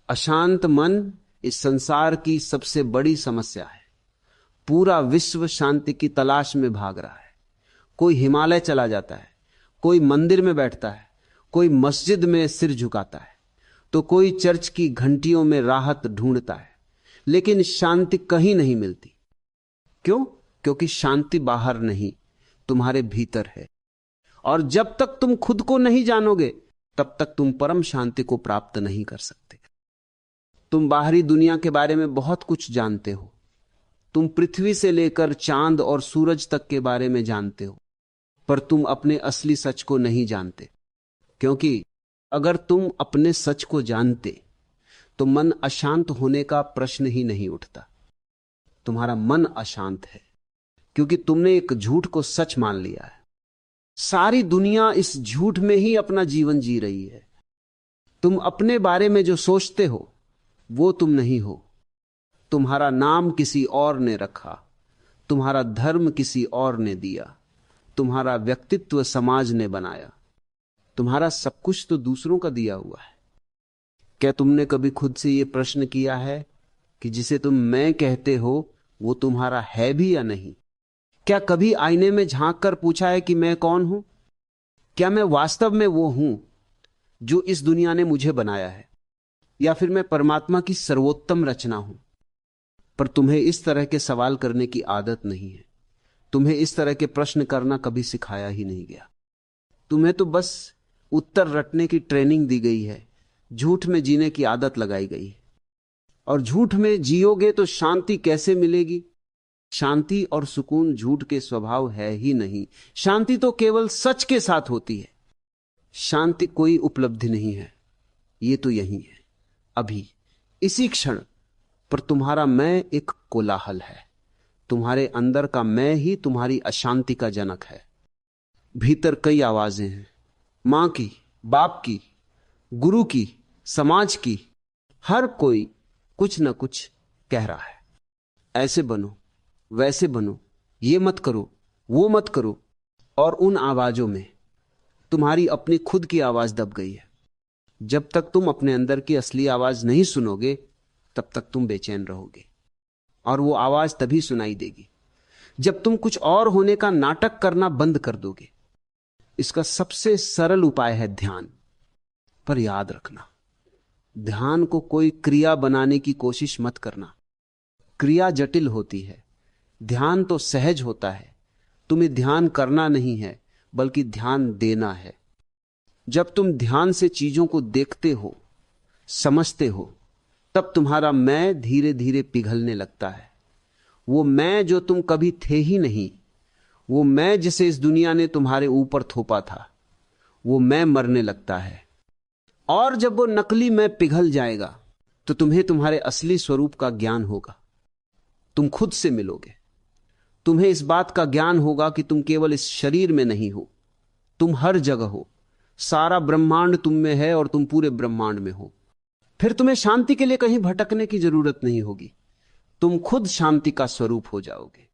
अशांत मन इस संसार की सबसे बड़ी समस्या है। पूरा विश्व शांति की तलाश में भाग रहा है। कोई हिमालय चला जाता है, कोई मंदिर में बैठता है, कोई मस्जिद में सिर झुकाता है, तो कोई चर्च की घंटियों में राहत ढूंढता है, लेकिन शांति कहीं नहीं मिलती। क्यों? क्योंकि शांति बाहर नहीं, तुम्हारे भीतर है। और जब तक तुम खुद को नहीं जानोगे तब तक तुम परम शांति को प्राप्त नहीं कर सकते। तुम बाहरी दुनिया के बारे में बहुत कुछ जानते हो, तुम पृथ्वी से लेकर चांद और सूरज तक के बारे में जानते हो, पर तुम अपने असली सच को नहीं जानते। क्योंकि अगर तुम अपने सच को जानते तो मन अशांत होने का प्रश्न ही नहीं उठता। तुम्हारा मन अशांत है क्योंकि तुमने एक झूठ को सच मान लिया है। सारी दुनिया इस झूठ में ही अपना जीवन जी रही है। तुम अपने बारे में जो सोचते हो वो तुम नहीं हो। तुम्हारा नाम किसी और ने रखा, तुम्हारा धर्म किसी और ने दिया, तुम्हारा व्यक्तित्व समाज ने बनाया, तुम्हारा सब कुछ तो दूसरों का दिया हुआ है। क्या तुमने कभी खुद से यह प्रश्न किया है कि जिसे तुम मैं कहते हो वो तुम्हारा है भी या नहीं? क्या कभी आईने में झांक कर पूछा है कि मैं कौन हूं? क्या मैं वास्तव में वो हूं जो इस दुनिया ने मुझे बनाया है, या फिर मैं परमात्मा की सर्वोत्तम रचना हूं? पर तुम्हें इस तरह के सवाल करने की आदत नहीं है। तुम्हें इस तरह के प्रश्न करना कभी सिखाया ही नहीं गया। तुम्हें तो बस उत्तर रटने की ट्रेनिंग दी गई है, झूठ में जीने की आदत लगाई गई है। और झूठ में जियोगे तो शांति कैसे मिलेगी? शांति और सुकून झूठ के स्वभाव है ही नहीं। शांति तो केवल सच के साथ होती है। शांति कोई उपलब्धि नहीं है, ये तो यही है, अभी इसी क्षण। पर तुम्हारा मैं एक कोलाहल है। तुम्हारे अंदर का मैं ही तुम्हारी अशांति का जनक है। भीतर कई आवाजें हैं, मां की, बाप की, गुरु की, समाज की। हर कोई कुछ न कुछ कह रहा है, ऐसे बनो, वैसे बनो, ये मत करो, वो मत करो। और उन आवाजों में तुम्हारी अपनी खुद की आवाज दब गई है। जब तक तुम अपने अंदर की असली आवाज नहीं सुनोगे तब तक तुम बेचैन रहोगे। और वो आवाज तभी सुनाई देगी जब तुम कुछ और होने का नाटक करना बंद कर दोगे। इसका सबसे सरल उपाय है ध्यान। पर याद रखना, ध्यान को कोई क्रिया बनाने की कोशिश मत करना। क्रिया जटिल होती है, ध्यान तो सहज होता है। तुम्हें ध्यान करना नहीं है बल्कि ध्यान देना है। जब तुम ध्यान से चीजों को देखते हो, समझते हो, तब तुम्हारा मैं धीरे धीरे पिघलने लगता है। वो मैं जो तुम कभी थे ही नहीं, वो मैं जिसे इस दुनिया ने तुम्हारे ऊपर थोपा था, वो मैं मरने लगता है। और जब वो नकली मैं पिघल जाएगा तो तुम्हें तुम्हारे असली स्वरूप का ज्ञान होगा। तुम खुद से मिलोगे। तुम्हें इस बात का ज्ञान होगा कि तुम केवल इस शरीर में नहीं हो, तुम हर जगह हो। सारा ब्रह्मांड तुम में है और तुम पूरे ब्रह्मांड में हो। फिर तुम्हें शांति के लिए कहीं भटकने की जरूरत नहीं होगी। तुम खुद शांति का स्वरूप हो जाओगे।